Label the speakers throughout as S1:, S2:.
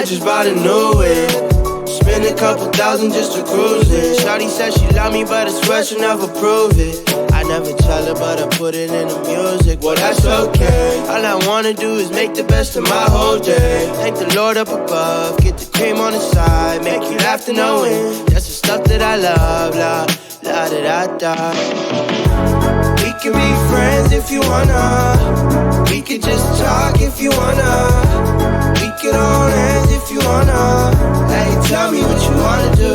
S1: I just bought a new whip. Spend a couple thousand just to cruise it. Shawty said she love me, but I swear she'll never prove it. I never tell her, but I put it in the music. Well, that's okay. All I wanna do is make the best of my whole day. Thank the Lord up above, get the cream on the side, make you laugh to no end. That's the stuff that I love, la da da da. We can be friends if you wanna. We could just talk if you wanna. We could hold hands if you wanna. Hey, tell me what you wanna do.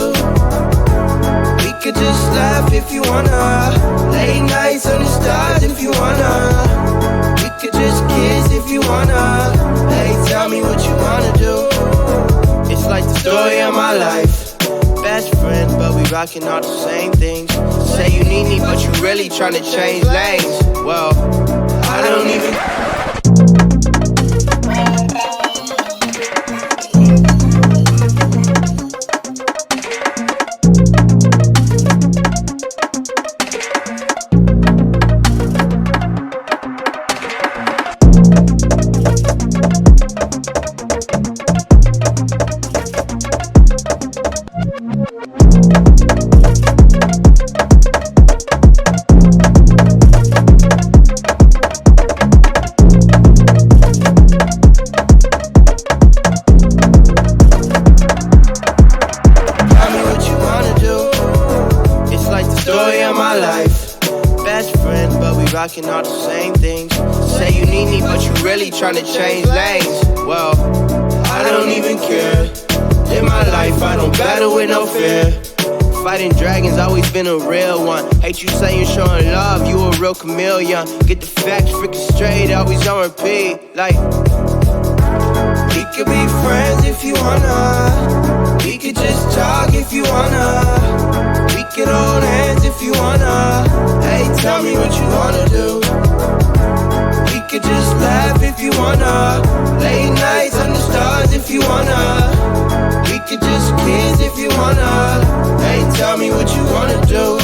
S1: We could just laugh if you wanna. Late nights under stars if you wanna. We could just kiss if you wanna. Hey, tell me what you wanna do. It's like the story of my life. Best friends, but we rockin' all the same things. Say you need me, but you really tryna change lanes. Well, I don't even. Rockin' all the same things. Say you need me, but you really tryna change lanes. Well, I don't even care. In my life, I don't battle with no fear. Fighting dragons, always been a real one. Hate you saying showing love, you a real chameleon. Get the facts freaking straight, always on repeat. Like, we could be friends if you wanna. We could just talk if you wanna. We could hold hands if you wanna. Hey, tell me what you wanna do. We could just laugh if you wanna. Late nights under stars if you wanna. We could just kiss if you wanna. Hey, tell me what you wanna do.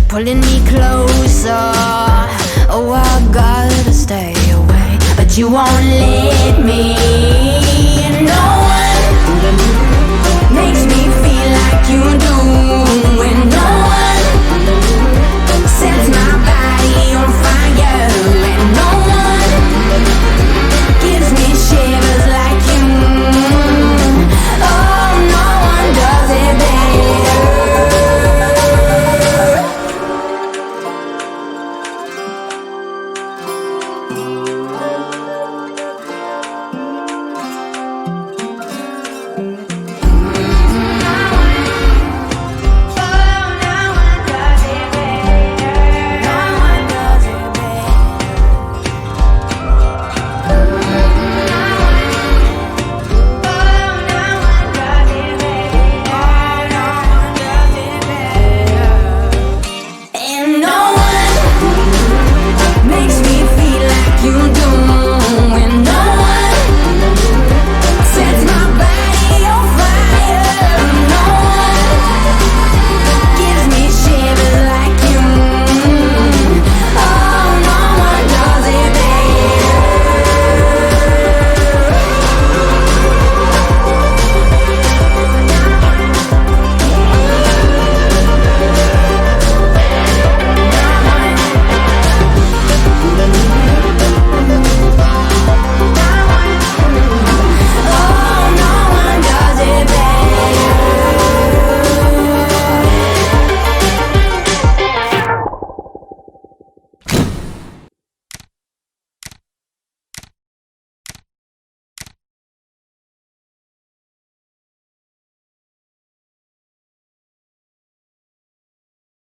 S2: Pulling me closer. Oh, I gotta stay away, but you won't let me.